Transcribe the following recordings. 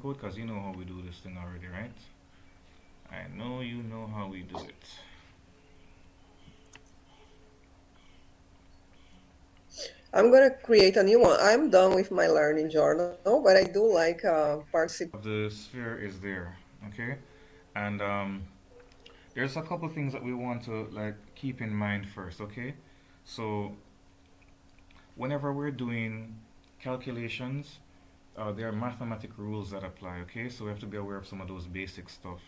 code because you know how we do this thing already, right? I know you know how we do it. I'm going to create a new one. I'm done with my learning journal, but I do like participate. The sphere is there, okay? And there's a couple things that we want to like keep in mind first, okay? So whenever we're doing calculations, there are mathematic rules that apply, okay? So we have to be aware of some of those basic stuff.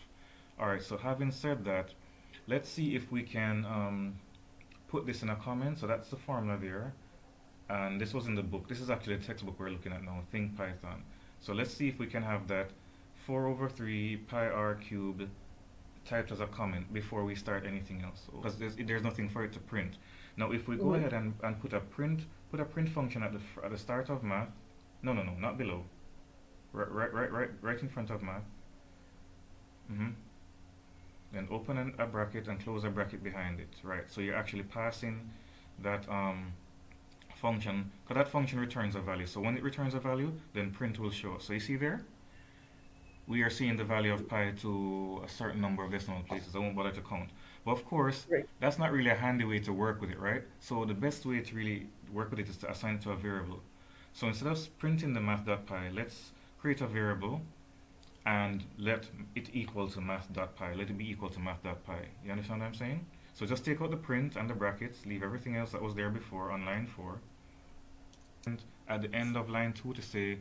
All right, so having said that, let's see if we can put this in a comment. So that's the formula there. And this was in the book. This is actually a textbook we're looking at now, Think Python. So let's see if we can have that 4 over 3 pi r cubed typed as a comment before we start anything else. Because there's nothing for it to print. Now if we go Mhm. ahead and put a print function at the start of math. No, no, no, not below. Right in front of math. Mm-hmm. Then open a bracket and close a bracket behind it. Right. So you're actually passing that function, because that function returns a value. So when it returns a value, then print will show. So you see there, we are seeing the value of pi to a certain number of decimal places. I won't bother to count. But of course, Great. that's not really a handy way to work with it, right? So the best way to really work with it is to assign it to a variable. So instead of printing the math.py, let's create a variable and let it equal to math.py. Let it be equal to math.py. You understand what I'm saying? So just take out the print and the brackets, leave everything else that was there before on line 4. And at the end of line 2 to say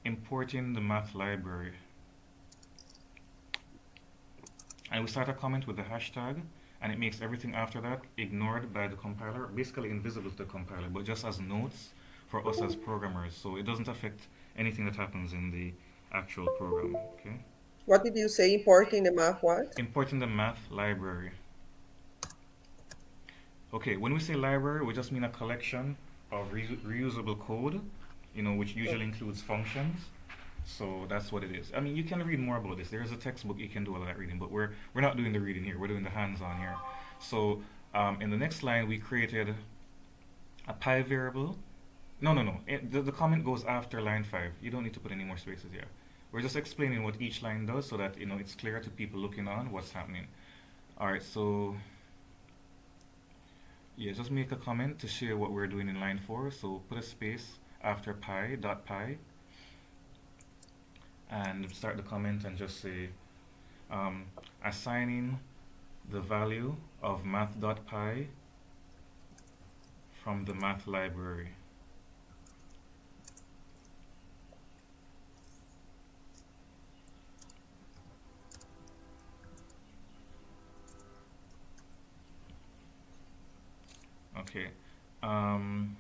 importing the math library. And we start a comment with the hashtag, and it makes everything after that ignored by the compiler, basically invisible to the compiler, but just as notes for us as programmers. So it doesn't affect anything that happens in the actual program. Okay. What did you say? Importing the math what? Importing the math library. Okay, when we say library, we just mean a collection of reusable code, which Oh, usually includes functions. So that's what it is. I mean, you can read more about this. There is a textbook you can do all of that reading, but we're not doing the reading here. We're doing the hands-on here. So in the next line, we created a pi variable. No, no, no. The comment goes after line 5. You don't need to put any more spaces here. We're just explaining what each line does so that it's clear to people looking on what's happening. All right, so yeah, just make a comment to share what we're doing in line 4. So put a space after pi dot pi and start the comment and just say um, assigning the value of math.py from the math library. Okay. Um,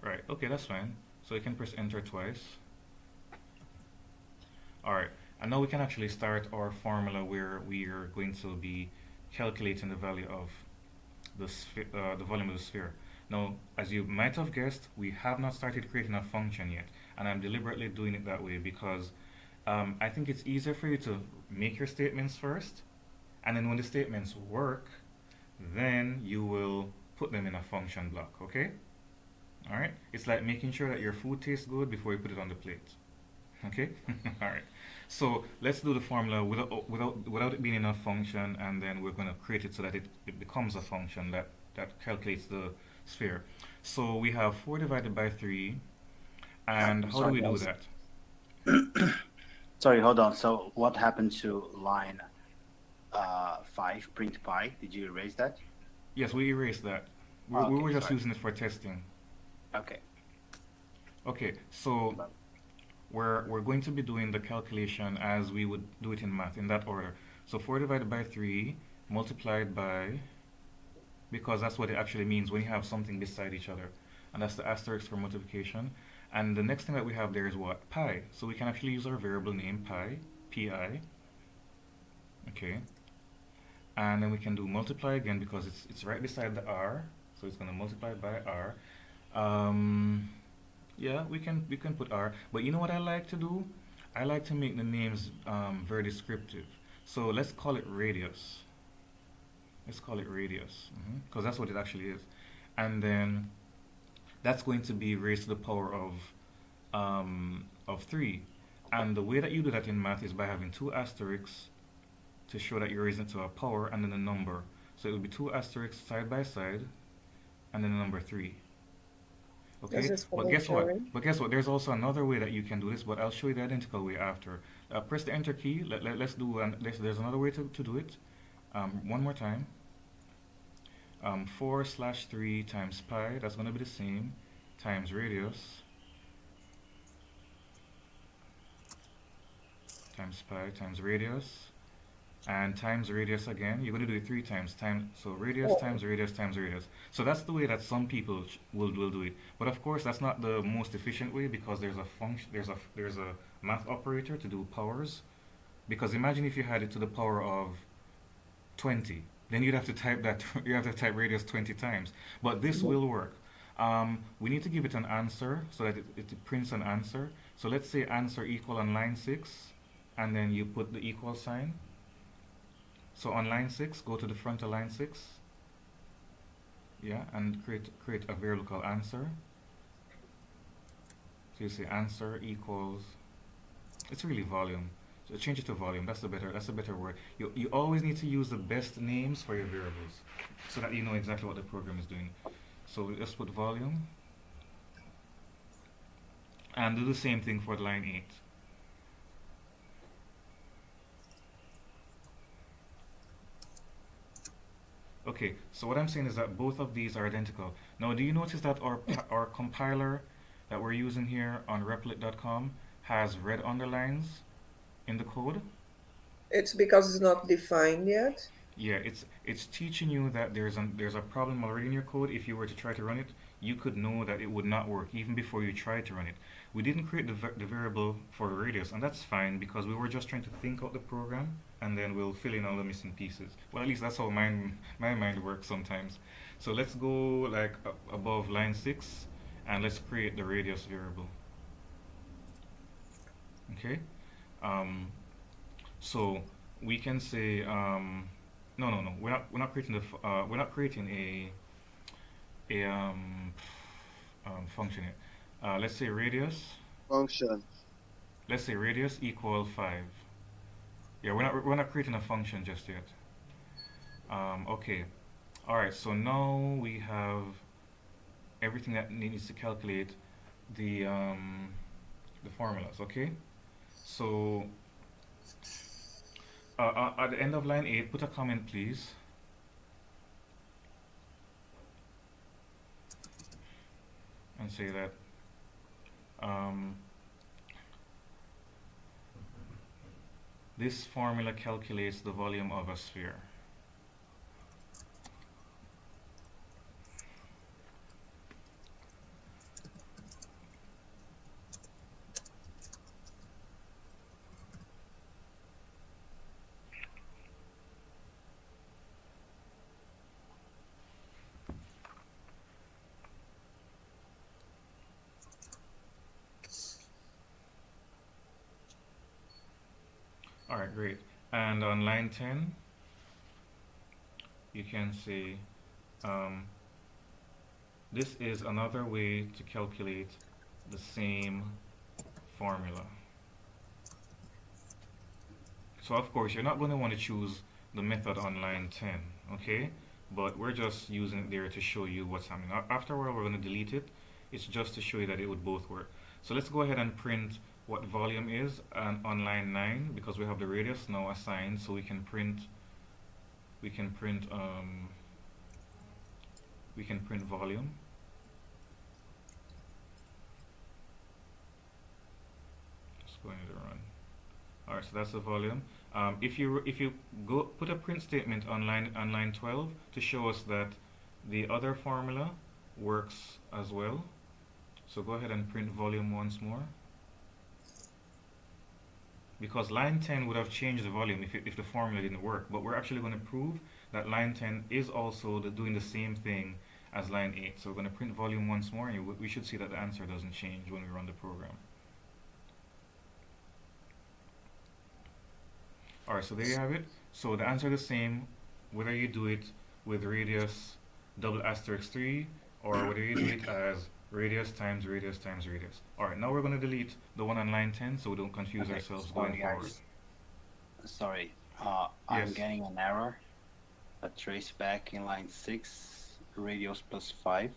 right. Okay, that's fine. So you can press enter twice. All right. And now we can actually start our formula where we are going to be calculating the value of the volume of the sphere. Now, as you might have guessed, we have not started creating a function yet, and I'm deliberately doing it that way because I think it's easier for you to make your statements first, and then when the statements work, then you will put them in a function block, okay? All right? It's like making sure that your food tastes good before you put it on the plate. Okay? All right. So let's do the formula without it being in a function, and then we're going to create it so that it becomes a function that calculates the sphere. So we have 4 divided by 3, and how do Sorry, we do guys. that? Sorry, hold on. So what happened to line 5, print pi? Did you erase that? Yes, we erased that. Oh, We okay, were just sorry. using it for testing. Okay. Okay, so we're going to be doing the calculation as we would do it in math, in that order. So 4 divided by 3 multiplied by, because that's what it actually means when you have something beside each other. And that's the asterisk for multiplication. And the next thing that we have there is what? Pi. So we can actually use our variable name pi, pi. Okay. And then we can do multiply again because it's right beside the r. So it's going to multiply by r. Um, yeah, we can put r. But you know what I like to do? I like to make the names very descriptive. So let's call it radius. Let's call it radius because that's what it actually is. And then that's going to be raised to the power of 3. And the way that you do that in math is by having two asterisks to show that you're raising it to a power and then a number. So it would be two asterisks side by side and then the number 3. That's Okay, but guess what? exponentially. But guess what? There's also another way that you can do this, but I'll show you the identical way after. Press the enter key. Let's do, there's another way to do it. One more time. 4/3 times pi, that's going to be the same, times radius, times pi times radius, and times radius again. You're going to do it 3 times. So radius Oh, times radius times radius. So that's the way that some people will do it. But of course, that's not the most efficient way because there's a function, there's a math operator to do powers. Because imagine if you had it to the power of 20, then you'd have to type that. You have to type radius 20 times. But this will work. We need to give it an answer so that it prints an answer. So let's say answer equal on line 6, and then you put the equal sign. So on line 6, go to the front of line 6, yeah, and create a variable called answer. So you say answer equals, it's really volume. So change it to volume. That's a better word. You always need to use the best names for your variables so that you know exactly what the program is doing. So we just put volume and do the same thing for line 8. Okay, so what I'm saying is that both of these are identical. Now, do you notice that our compiler that we're using here on replit.com has red underlines in the code? it's because it's not defined yet. Yeah, it's teaching you that there's a problem already in your code. If you were to try to run it, you could know that it would not work even before you tried to run it. We didn't create the variable for the radius, and that's fine because we were just trying to think out the program, and then we'll fill in all the missing pieces. Well, at least that's how my mind works sometimes. So let's go like above line 6, and let's create the radius variable. Okay. So we can say no, we're not creating we're not creating a function here. Let's say radius. Function. Let's say radius equal 5. Yeah, we're not creating a function just yet. Okay. All right. So now we have everything that needs to calculate the formulas. Okay. So at the end of line 8, put a comment, please. And say that this formula calculates the volume of a sphere. Alright, great. And on line 10, you can say this is another way to calculate the same formula. So of course, you're not going to want to choose the method on line 10, okay? But we're just using it there to show you what's happening. After a while, we're going to delete it. It's just to show you that it would both work. So let's go ahead and print what volume is on line 9 because we have the radius now assigned, so we can print volume. Just going to run. All right, so that's the volume. If you go put a print statement on line 12 to show us that the other formula works as well. So go ahead and print volume once more. Because line 10 would have changed the volume if the formula didn't work, but we're actually going to prove that line 10 is also doing the same thing as line 8. So we're going to print volume once more, and we should see that the answer doesn't change when we run the program. Alright, so there you have it. So the answer is the same whether you do it with radius double asterisk 3 or whether you do it as radius times radius times radius. Alright, now we're going to delete the one on line 10 so we don't confuse Okay, ourselves going sorry forward. guys. Sorry, Yes. I'm getting an error. A trace back in line 6, radius plus 5.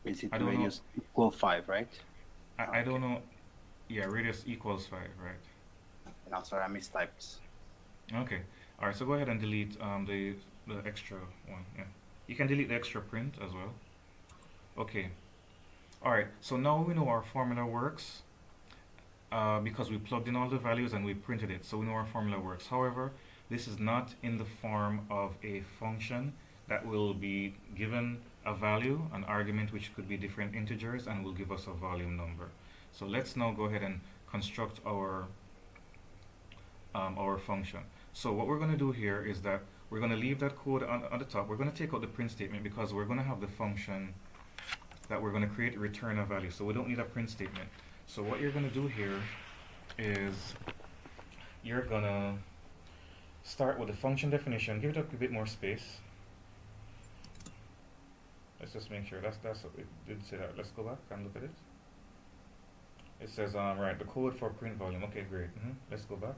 Is it I don't know. radius equal 5, right? I don't Okay. know. Yeah, radius equals 5, right? No, sorry, I mistyped. Okay. Alright, so go ahead and delete the extra one. Yeah. You can delete the extra print as well. Okay. Alright, so now we know our formula works because we plugged in all the values and we printed it. So we know our formula works. However, this is not in the form of a function that will be given a value, an argument which could be different integers, and will give us a volume number. So let's now go ahead and construct our function. So what we're going to do here is that we're going to leave that code on the top. We're going to take out the print statement because we're going to have the function that we're going to create return a value. So we don't need a print statement. So what you're going to do here is you're going to start with the function definition. Give it a bit more space. Let's just make sure that's it did say that. Let's go back and look at it. It says right, the code for print volume. Okay, great. Let's go back.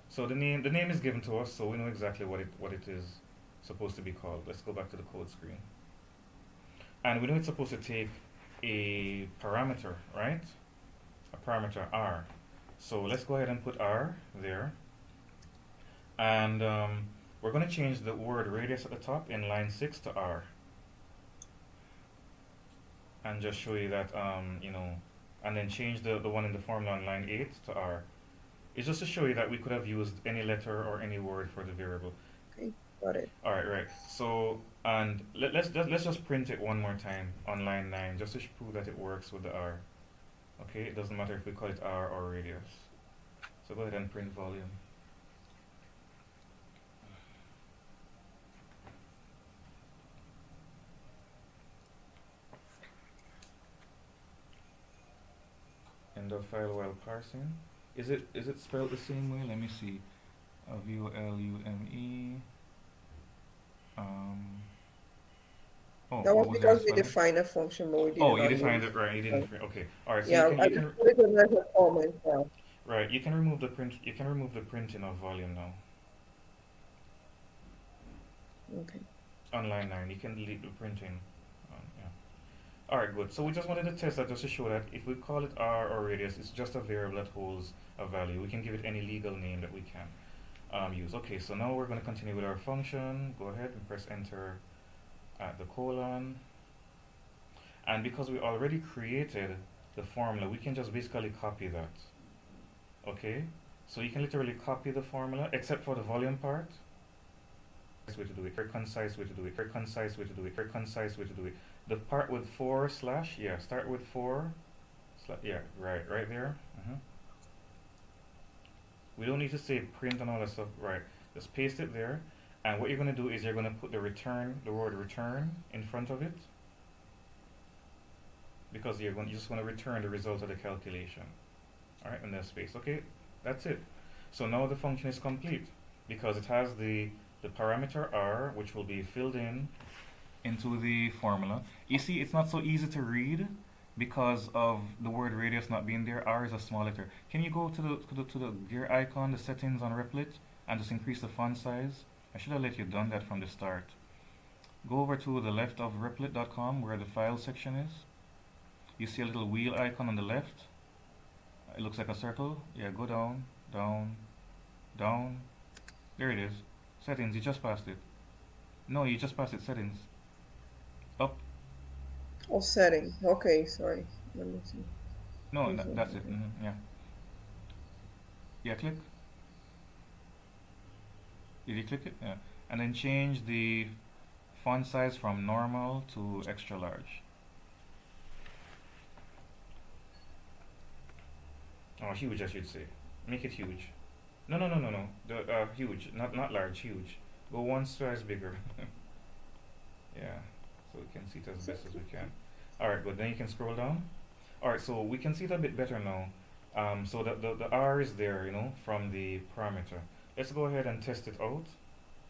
So the name is given to us, so we know exactly what it is supposed to be called. Let's go back to the code screen. And we know it's supposed to take a parameter, right? A parameter r. So let's go ahead and put r there. And we're going to change the word radius at the top in line 6 to r. And just show you that, and then change the one in the formula on line 8 to r. It's just to show you that we could have used any letter or any word for the variable. Okay, got it. All right, right. So, and let's just print it one more time on line 9, just to prove that it works with the r. Okay, it doesn't matter if we call it r or radius. So go ahead and print volume. End of file while parsing. Is it spelled the same way? Let me see. VOLUME. Oh, That was what was the other because we spelling? defined a function, but we did Oh, not you use defined it. it right. You didn't. Okay. All right. So Yeah, I you can just put it as a comment. Yeah. right. You can remove the print. You can remove the printing of volume now Okay. on line 9. You can delete the printing. Yeah. All right. Good. So we just wanted to test that just to show that if we call it r or radius, it's just a variable that holds a value. We can give it any legal name that we can use. Okay. So now we're going to continue with our function. Go ahead and press enter at the colon. And because we already created the formula, we can just basically copy that. Okay? So you can literally copy the formula, except for the volume part. Way to do it. Very concise way to do it. Very concise way to do it. Very concise way to do it. The part with /, yeah, start with yeah, right there. We don't need to say print and all that stuff, right? Just paste it there. And what you're going to do is you're going to put the word return in front of it. Because you're just going to return the result of the calculation. Alright, in that space. Okay, that's it. So now the function is complete because it has the parameter r, which will be filled in into the formula. You see, it's not so easy to read because of the word radius not being there. R is a small letter. Can you go to the gear icon, the settings on Replit, and just increase the font size? I should have let you done that from the start. Go over to the left of replit.com where the file section is. You see a little wheel icon on the left. It looks like a circle. Yeah, go down, down, down. There it is. Settings, you just passed it. No, you just passed it. Settings. Up. Oh, setting. Okay, sorry. Let me see. No, that's it. Yeah. Yeah, click. Did you click it? Yeah. And then change the font size from normal to extra large. Oh, huge, I should say. Make it huge. No. The huge, not large, huge. Go one size bigger. Yeah, so we can see it as best as we can. All right, but then you can scroll down. All right, so we can see it a bit better now. So the R is there, from the parameter. Let's go ahead and test it out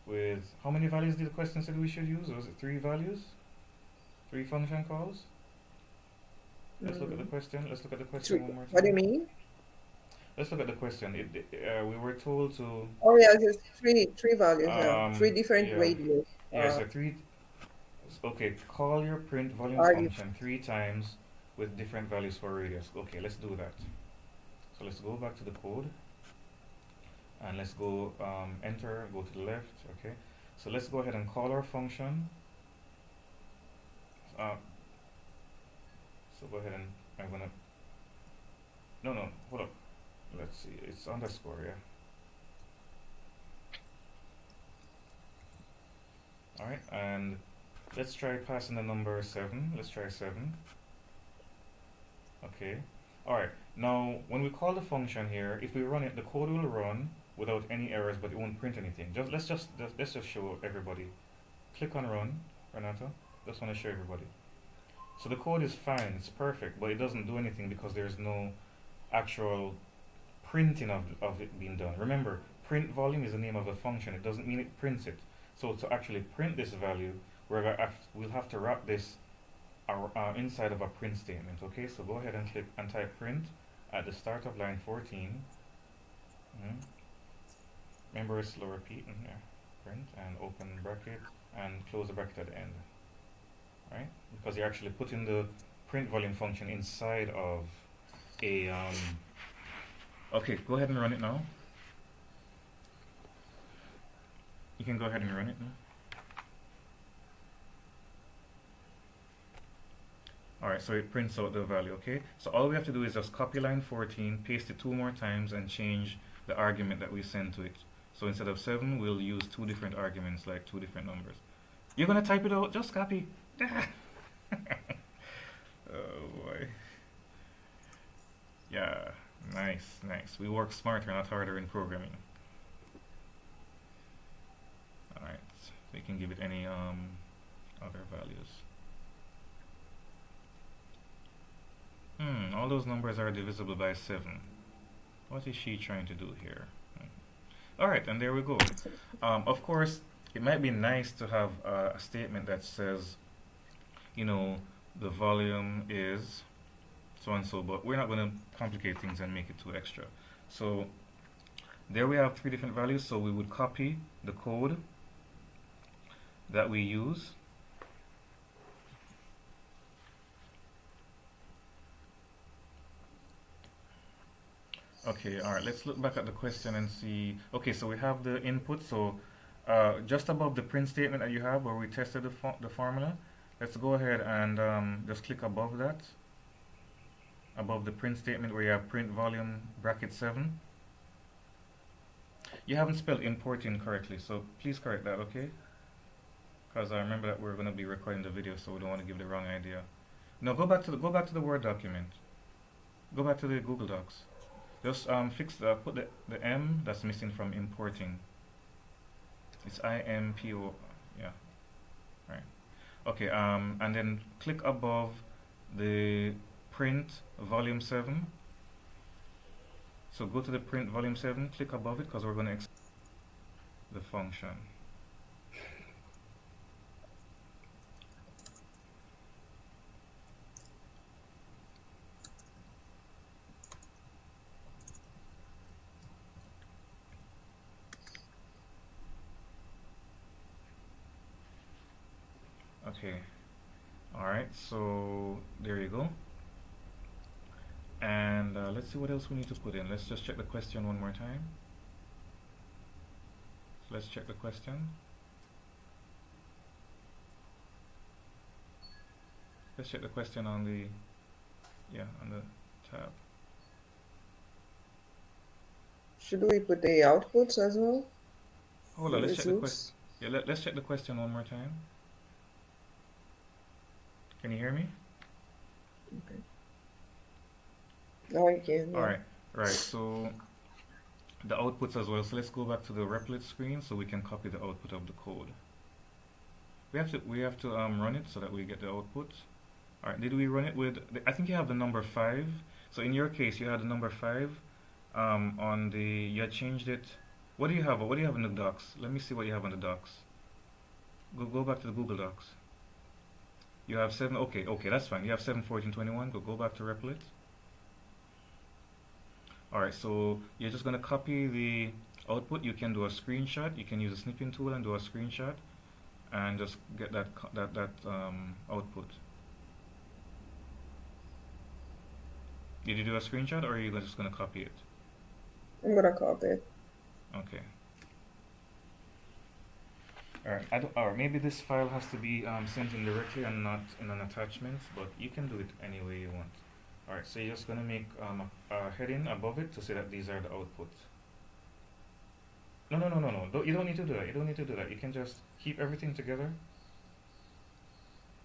with how many values did the question say we should use? Was it 3 values? 3 function calls? Let's look at the question. Let's look at the question Three. one more What do you time. mean? Let's look at the question. We were told to, Oh yeah, there's three values. Yeah, three different yeah, radios. yeah. So three. Okay, call your print volume Are you? function 3 times with different values for radius. Okay, let's do that. So let's go back to the code and let's go enter. Go to the left. Okay. So let's go ahead and call our function. Uh, so go ahead and I'm gonna. No, hold up. Let's see. It's underscore. Yeah. All right, and let's try passing the number 7. Let's try 7. Okay. All right. Now, when we call the function here, if we run it, the code will run without any errors, but it won't print anything. Let's just show everybody. Click on run, Renato. Just want to show everybody. So the code is fine, it's perfect, but it doesn't do anything because there's no actual printing of it being done. Remember, print volume is the name of a function. It doesn't mean it prints it. So to actually print this value, we'll have to wrap this inside of a print statement. Okay, so go ahead and click and type print at the start of line 14. Remember, a slow repeat in here. Print and open bracket and close the bracket at the end. Right? Because you're actually putting the print volume function inside of a okay, go ahead and run it now. You can go ahead and run it now. Alright, so it prints out the value, okay? So all we have to do is just copy line 14, paste it 2 more times, and change the argument that we send to it. So instead of 7, we'll use 2 different arguments, like 2 different numbers. You're gonna type it out? Just copy. Oh boy. Yeah, nice. We work smarter, not harder in programming. Alright, so you can give it any other values. All those numbers are divisible by 7. What is she trying to do here? Alright, and there we go. Of course, it might be nice to have a statement that says, you know, the volume is so and so, but we're not going to complicate things and make it too extra. So there we have 3 different values, so we would copy the code that we use. Okay, alright, let's look back at the question and see. Okay, so we have the input, so just above the print statement that you have where we tested the formula, let's go ahead and just click above that, above the print statement where you have print volume bracket 7. You haven't spelled importing correctly, so please correct that, okay? Because I remember that we're going to be recording the video, so we don't want to give the wrong idea. No, go back to the Word document. Go back to the Google Docs. Just put the M that's missing from importing. It's IMPO, yeah, right. Okay, and then click above the print volume 7. So go to the print volume 7, click above it because we're going to the function. Okay, alright, so there you go. And let's see what else we need to put in. Let's just check the question one more time. So let's check the question. Let's check the question on the, on the tab. Should we put the outputs as well? Hold on, let's check the question. Yeah, let's check the question one more time. Can you hear me? Okay. Now I can. Yeah. Alright, right, so the outputs as well. So let's go back to the Replit screen so we can copy the output of the code. We have to run it so that we get the output. Alright, did we run it with, I think you have the number 5. So in your case, you had the number 5 on the, you had changed it. What do you have? What do you have in the docs? Let me see what you have in the docs. Go back to the Google Docs. You have 7, okay, that's fine. You have 7, 14, 21. Go back to Replit. Alright, so you're just going to copy the output. You can do a screenshot. You can use a snipping tool and do a screenshot and just get that output. Did you do a screenshot, or are you just going to copy it? I'm gonna copy it. Okay. Alright, or maybe this file has to be sent in directly and not in an attachment, but you can do it any way you want. Alright, so you're just going to make a heading above it to say that these are the outputs. No. You don't need to do that. You don't need to do that. You can just keep everything together.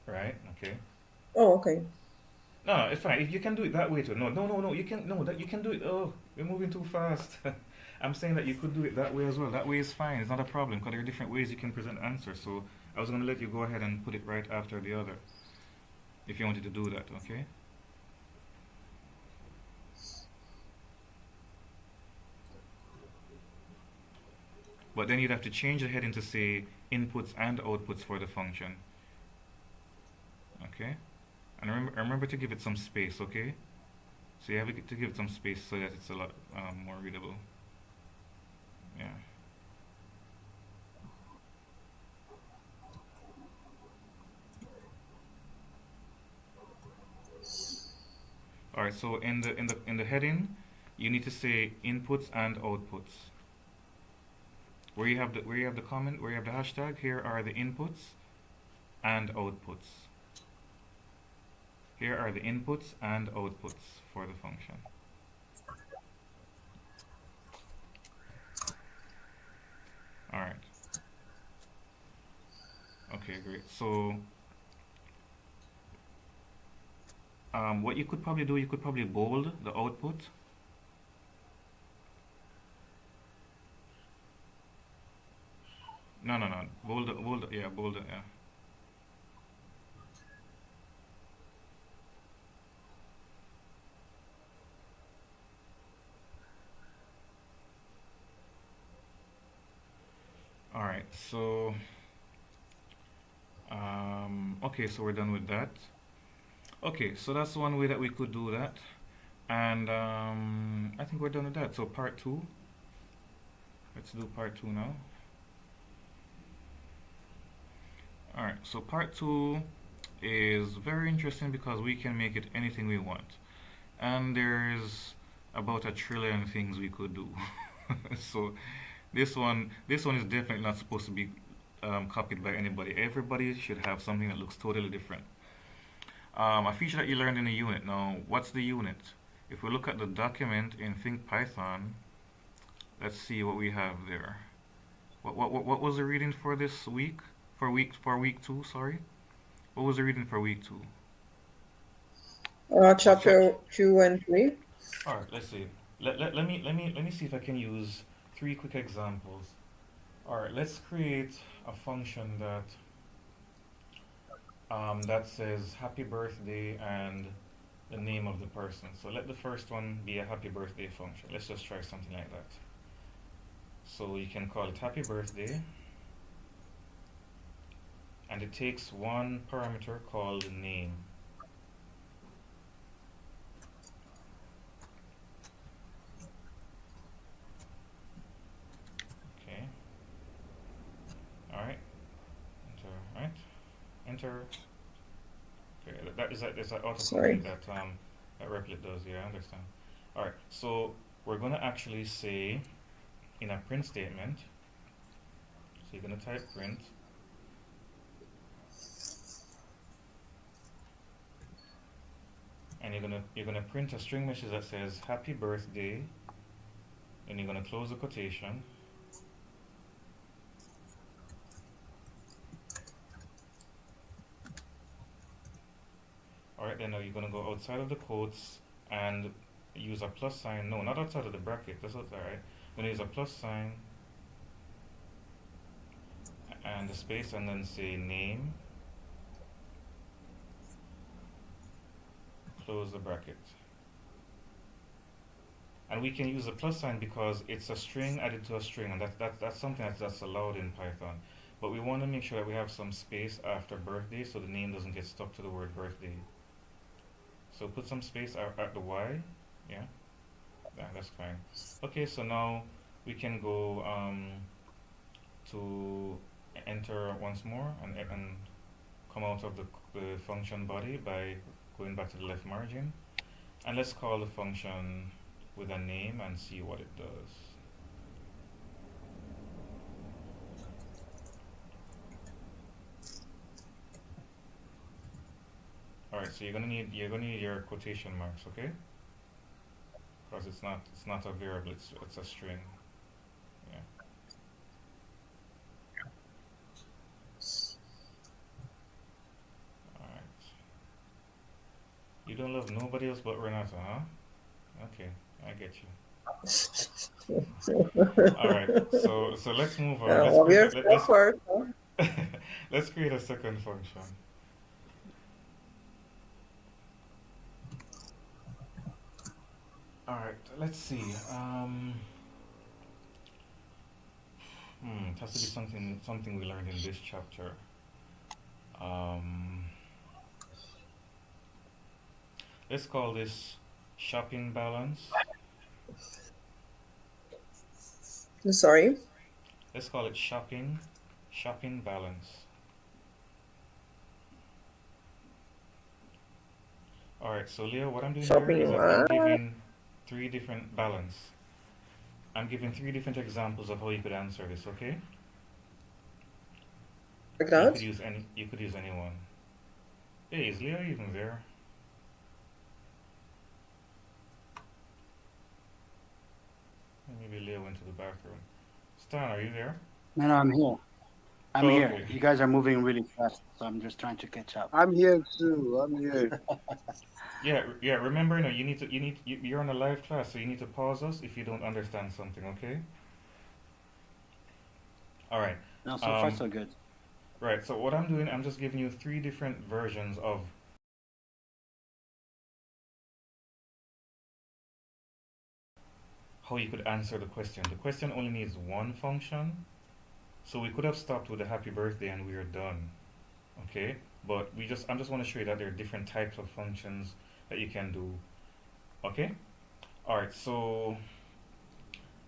Right? Okay. Oh, okay. No, it's fine. You can do it that way too. No. You can that you can do it. Oh, you're moving too fast. I'm saying that you could do it that way as well. That way is fine. It's not a problem because there are different ways you can present answers. So I was going to let you go ahead and put it right after the other, if you wanted to do that. Okay. But then you'd have to change the heading to say inputs and outputs for the function. Okay. And remember to give it some space, okay? So you have to give it some space so that it's a lot more readable. Yeah. All right. So in the heading, you need to say inputs and outputs. Where you have the comment, where you have the hashtag, here are the inputs and outputs. Here are the inputs and outputs for the function. All right. Okay, great. So what you could probably do, you could probably bold the output. No. Bold it, yeah, bold it, yeah. All right, so okay, so we're done with that. Okay, so that's one way that we could do that, and I think we're done with that. So part 2. Let's do part 2 now. All right, so part 2 is very interesting because we can make it anything we want, and there's about a trillion things we could do. So this one is definitely not supposed to be copied by anybody. Everybody should have something that looks totally different. A feature that you learned in the unit. Now, what's the unit? If we look at the document in Think Python, let's see what we have there. What was the reading for this week? For week 2, sorry. What was the reading for week 2? Chapter 2 and 3. All right, let's see. Let me see if I can use 3 quick examples. All right, let's create a function that says happy birthday and the name of the person. So let the first one be a happy birthday function. Let's just try something like that. So you can call it happy birthday, and it takes one parameter called name. Okay. All right. Enter. All right. Enter. Okay. That is that autocomplete that Replit does. Yeah, I understand. All right. So we're gonna actually say in a print statement. So you're gonna type print. And you're gonna print a string message that says happy birthday, and you're gonna close the quotation. Alright, then now you're gonna go outside of the quotes and use a plus sign. No, not outside of the bracket, that's alright. You're gonna use a plus sign and the space, and then say name, close the bracket. And we can use a plus sign because it's a string added to a string, and that's something that's allowed in Python. but we want to make sure that we have some space after birthday so the name doesn't get stuck to the word birthday. So put some space at the Y. Yeah, that's fine. Okay, so now we can go to enter once more and come out of the function body by going back to the left margin. And let's call the function with a name and see what it does. All right, so you're gonna need your quotation marks, okay? Because it's not a variable, it's a string. Yeah. All right. You don't love nobody else but Renata, huh? Okay, I get you. All right. So let's move on. Let's create Obvious a, let, let's first. let's create a second function. All right. Let's see. It has to be something we learned in this chapter. Um, let's call this shopping balance. Sorry. Let's call it shopping balance. All right. So Leo, what I'm doing here is Shopping. that I'm giving three different balance. I'm giving three different examples of how you could answer this. Okay. Like You that? could use any. You could use any one. Hey, is Leo even there? Maybe Leo went to the bathroom. Stan, are you there? No, I'm here. I'm Oh, here. okay. You guys are moving really fast, so I'm just trying to catch up. I'm here too. I'm here. Yeah. Remember, you're on a live class, so you need to pause us if you don't understand something. Okay. All right. No, so far so good. Right. So what I'm doing, I'm just giving you three different versions of how you could answer the question. The question only needs one function, so we could have stopped with a happy birthday and we are done. Okay. But I'm just want to show you that there are different types of functions that you can do. Okay. All right. So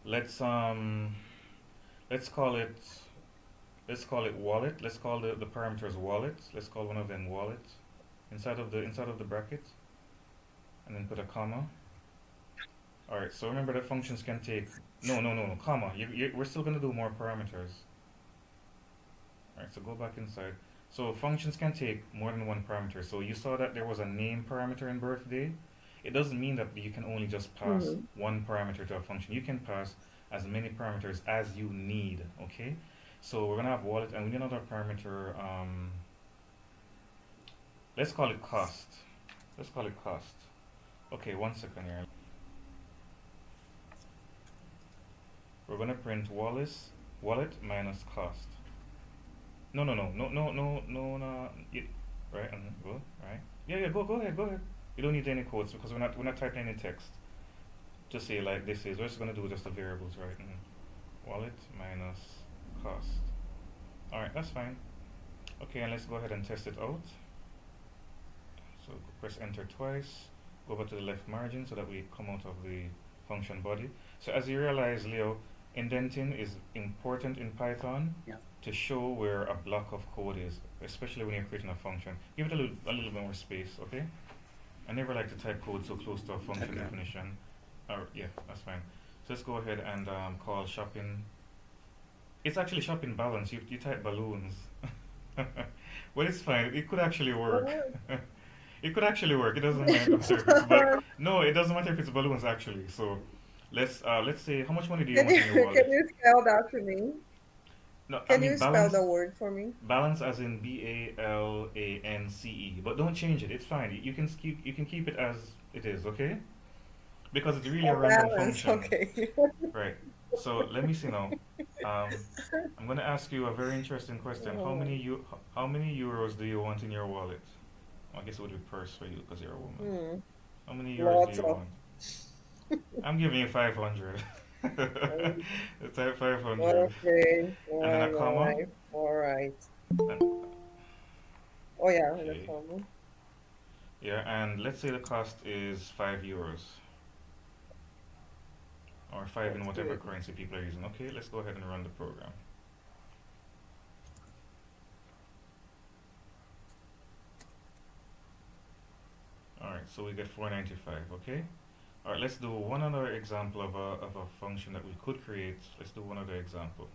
let's let's call it let's call it wallet. Let's call the parameters wallet. Let's call one of them wallet inside of the bracket, and then put a comma. All right. So remember that functions can take no comma. We're still gonna do more parameters. All right. So go back inside. So functions can take more than one parameter. So you saw that there was a name parameter in birthday. It doesn't mean that you can only just pass one parameter to a function. You can pass as many parameters as you need, okay? So we're gonna have wallet and we need another parameter, let's call it cost. Let's call it cost. Okay, 1 second here. We're gonna print wallet minus cost. No, right, and go, right? Yeah, go ahead. You don't need any quotes because we're not typing any text. Just say like this is, we're just gonna do just the variables, right? Wallet minus cost. Alright, that's fine. Okay, and let's go ahead and test it out. So press enter twice, go over to the left margin so that we come out of the function body. So as you realize, Leo, indenting is important in Python to show where a block of code is, especially when you're creating a function. Give it a little bit more space, okay? I never like to type code so close to a function definition. Yeah, that's fine. So let's go ahead and call shopping. It's actually shopping balance. You type balloons. Well, it's fine. It could actually work. It could actually work. It doesn't matter if it's no, it doesn't matter if it's balloons actually. So let's say how much money do you want in your wallet? Can you spell that to me? No, Can you spell the word for me? Balance as in BALANCE, but don't change it. It's fine. You can keep it as it is, okay? Because it's really a random function. Okay. Right. So let me see now. I'm gonna ask you a very interesting question. How many euros do you want in your wallet? I guess it would be purse for you because you're a woman. How many euros do you want? I'm giving you 500. Type 500. Okay, And then a comma. all right. And, Oh yeah, in a okay. comma. Yeah, and let's say the cost is €5 or five in That's whatever good. currency people are using. Okay, let's go ahead and run the program. All right, so we get 495. Okay. All right, let's do one other example of a function that we could create. Let's do one other example.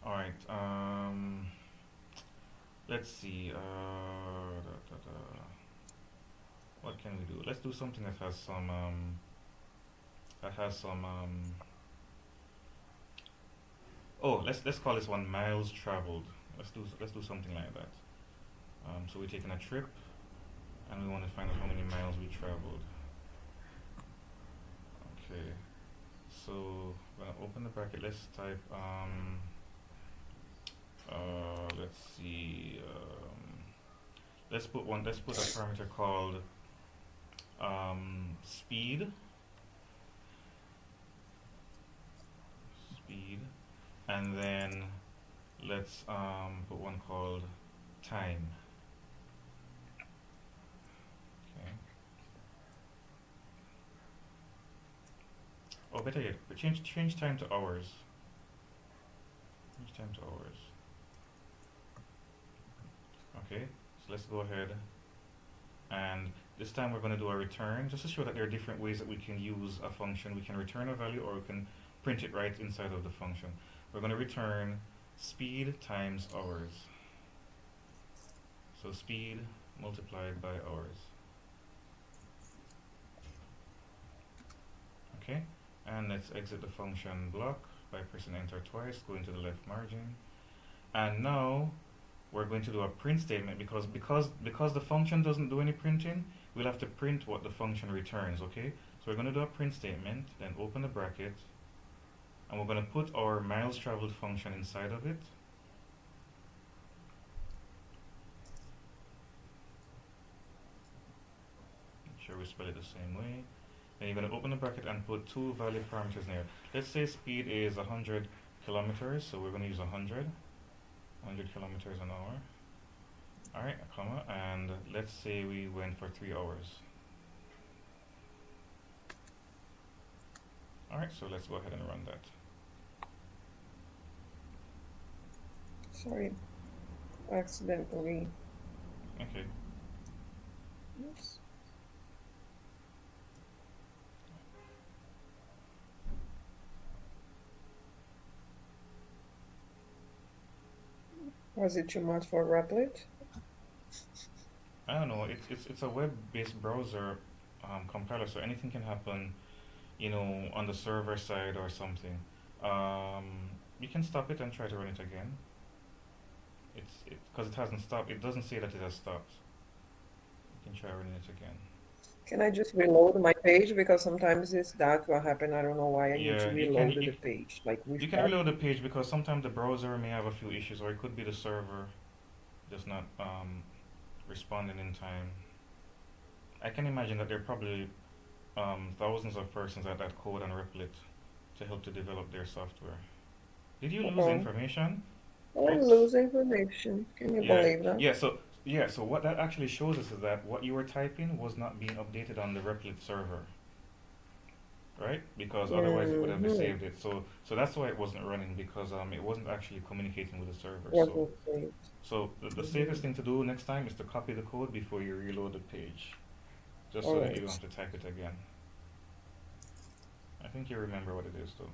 All right. Let's see. What can we do? Let's do something that has some that has some oh, let's call this one miles traveled. Let's do something like that. So we're taking a trip and we want to find out how many miles we traveled. Okay. So I'm gonna open the bracket. Let's type let's see let's put a parameter called speed speed, and then let's put one called time. Okay. Oh, better yet, change time to hours. Change time to hours. Okay, so let's go ahead and this time we're going to do a return just to show that there are different ways that we can use a function. We can return a value or we can print it right inside of the function. We're going to return speed times hours. So speed multiplied by hours. Okay, and let's exit the function block by pressing enter twice, going to the left margin. And now we're going to do a print statement because the function doesn't do any printing, we'll have to print what the function returns, okay? So we're going to do a print statement, then open the bracket, and we're going to put our miles traveled function inside of it. Make sure we spell it the same way. Then you're going to open the bracket and put two valid parameters in here. Let's say speed is 100 kilometers, so we're going to use 100 kilometers an hour. Alright, a comma, and let's say we went for 3 hours. Alright, so let's go ahead and run that. Sorry, accidentally. Okay. Oops. Was it too much for Replit? I don't know. It's a web-based browser compiler, so anything can happen, you know, on the server side or something. You can stop it and try to run it again. Because it hasn't stopped. It doesn't say that it has stopped. You can try running it again. Can I just reload my page? Because sometimes that will happen. I don't know why I need Yeah, to reload the page. Like you can restart. reload the page because sometimes the browser may have a few issues, or it could be the server just not responding in time. I can imagine that there are probably thousands of persons that code and Replit to help to develop their software. Did you lose information? I Oops. lose information. Can you believe that? So what that actually shows us is that what you were typing was not being updated on the Replit server, right? Because otherwise it would have saved it. So that's why it wasn't running, because it wasn't actually communicating with the server. So the safest thing to do next time is to copy the code before you reload the page, just so that you don't have to type it again. I think you remember what it is though.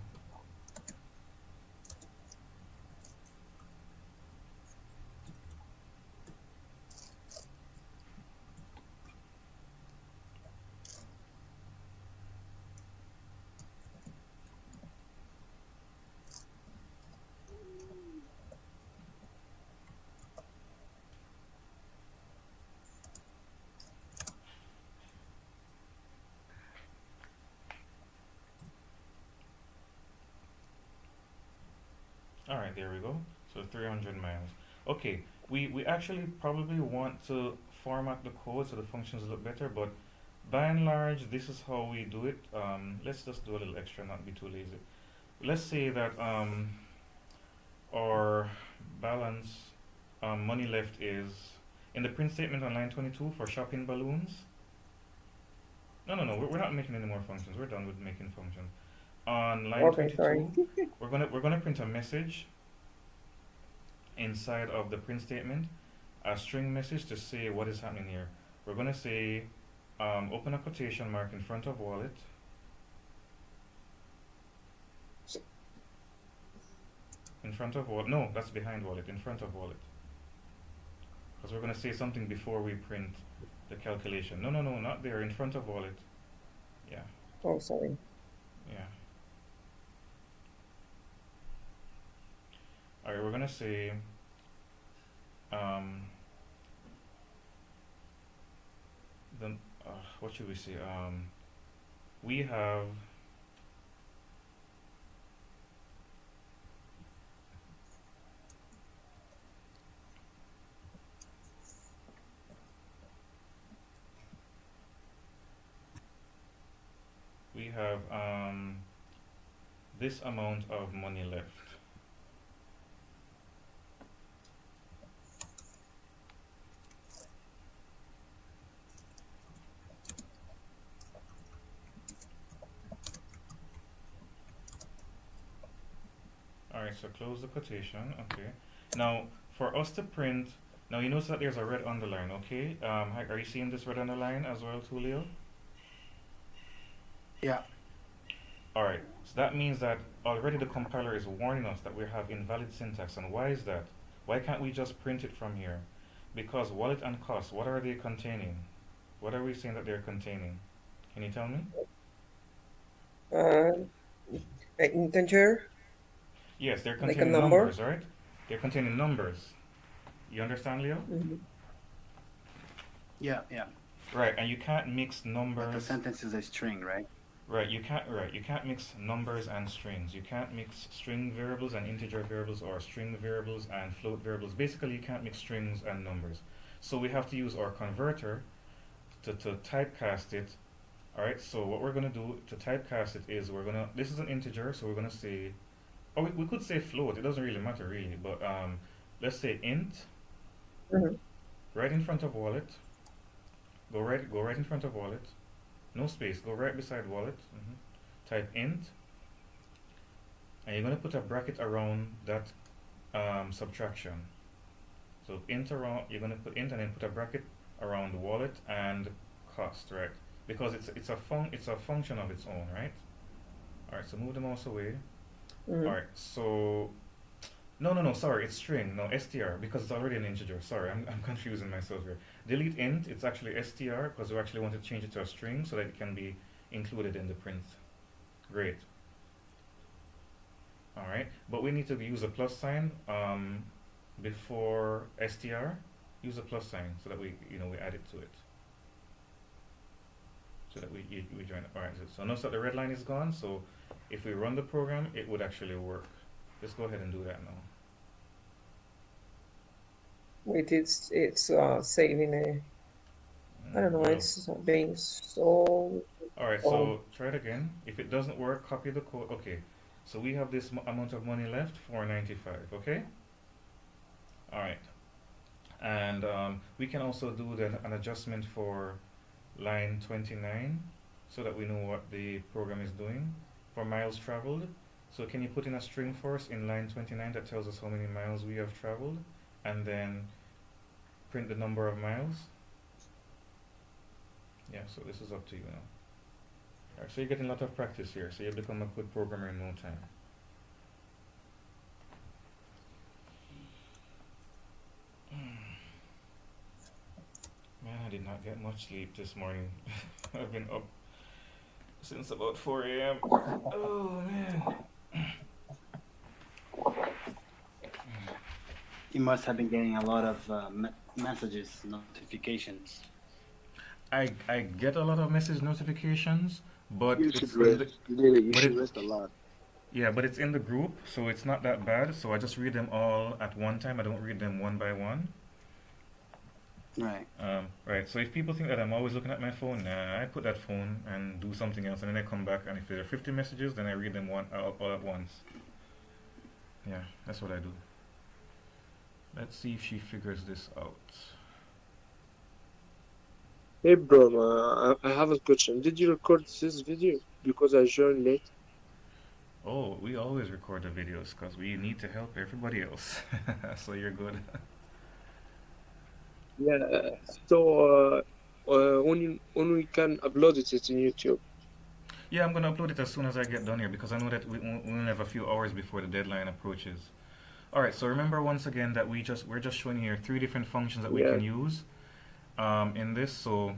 Alright, there we go. So 300 miles. Okay, we actually probably want to format the code so the functions look better, but by and large, this is how we do it. Let's just do a little extra, not be too lazy. Let's say that our balance money left is in the print statement on line 22 for shopping balloons. No, we're not making any more functions. We're done with making functions. On line Okay, sorry. 22, we're gonna print a message inside of the print statement, a string message to say what is happening here. We're gonna say open a quotation mark in front of wallet. In front of wallet. No, that's behind wallet. In front of wallet. Because we're gonna say something before we print the calculation. No, not there. In front of wallet. Yeah. Oh, sorry. Yeah. Alright, we're gonna say then what should we say? We have this amount of money left. Alright, so close the quotation. Okay. Now, for us to print, now you notice that there's a red underline, okay? Are you seeing this red underline as well, Tulio? Yeah. Alright, so that means that already the compiler is warning us that we have invalid syntax. And why is that? Why can't we just print it from here? Because wallet and cost, what are they containing? What are we saying that they're containing? Can you tell me? An integer, Yes, they're like a containing number. numbers, right? They're containing numbers. You understand, Leo? Mhm. Yeah. Right, and you can't mix But the numbers. sentence is a string, right? Right, you can't mix numbers and strings. You can't mix string variables and integer variables or string variables and float variables. Basically, you can't mix strings and numbers. So we have to use our converter to typecast it. Alright, so what we're gonna do to typecast it is this is an integer, so we're gonna say, or we could say float, it doesn't really matter really, but let's say int, Mhm. right in front of wallet, go right in front of wallet, no space, go right beside wallet, type int, and you're going to put a bracket around that subtraction. So int around, you're going to put int and then put a bracket around the wallet and cost, right? Because it's a function of its own, right? All right, so move the mouse away. Mhm. All right, so no, sorry, it's string, no str, because it's already an integer. Sorry, I'm confusing myself here. Delete int, it's actually str because we actually want to change it to a string so that it can be included in the print. Great. All right, but we need to use a plus sign before str. Use a plus sign so that we add it to it. So that we join it. All right, so notice that the red line is gone. So if we run the program, it would actually work. Let's go ahead and do that now. Wait, it's saving a. I don't know. Well, It's being so. all right, so try it again. If it doesn't work, copy the code. Okay, so we have this amount of money left, 495. Okay. All right, and we can also do an adjustment for line 29 so that we know what the program is doing for miles traveled. So can you put in a string for us in line 29 that tells us how many miles we have traveled, and then print the number of miles? Yeah, so this is up to you now. Alright, so you're getting a lot of practice here, so you'll become a good programmer in no time. Man, I did not get much sleep this morning. I've been up since about 4 a.m. Oh, man. You must have been getting a lot of messages, notifications. I get a lot of message notifications, but You it's should in rest. Really, you but should it, rest a lot. yeah, but it's in the group, so it's not that bad. So I just read them all at one time. I don't read them one by one. Right. Right. So if people think that I'm always looking at my phone, nah, I put that phone and do something else, and then I come back, and if there are 50 messages, then I read them all at once. Yeah, that's what I do. Let's see if she figures this out. Hey bro, I have a question. Did you record this video? Because I joined late. Oh, we always record the videos because we need to help everybody else. So you're good. Yeah. So when we can upload it in YouTube. Yeah, I'm gonna upload it as soon as I get done here because I know that we only have a few hours before the deadline approaches. All right. So remember once again that we're just showing here three different functions that we Yeah. can use in this. So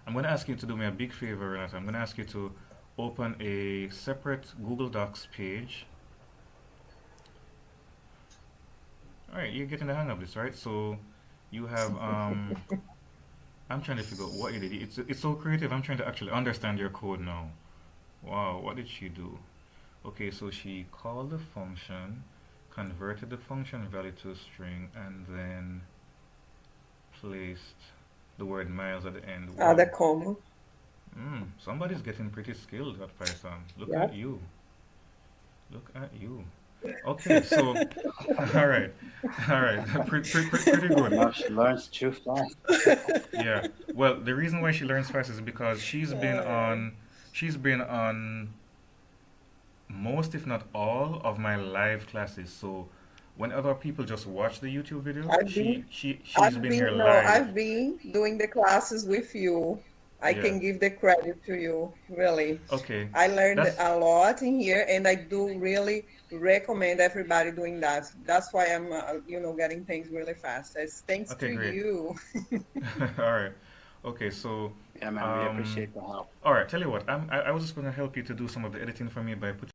I'm gonna ask you to do me a big favor, Renata. I'm gonna ask you to open a separate Google Docs page. All right, you're getting the hang of this, right? So you have I'm trying to figure out what you did. It's so creative. I'm trying to actually understand your code now. Wow, what did she do? Okay, so she called the function, converted the function value to a string, and then placed the word miles at the end. Add a Wow. comma. Somebody's getting pretty skilled at Python. Look Yeah. at you. Look at you. Okay, so all right, all right, pretty good. No, she learns too fast. Yeah. Well, the reason why she learns fast is because Uh, she's been on most, if not all, of my live classes. So when other people just watch the YouTube video, I've been, she's been here live. I've been doing the classes with you. I Yeah. can give the credit to you, really. Okay. I learned That's a lot in here, and I do really recommend everybody doing that. That's why I'm, getting things really fast. It's thanks okay. to Great. you. All right. Okay. So Yeah, man, we um, appreciate the help. all right. Tell you what. I was just gonna help you to do some of the editing for me by putting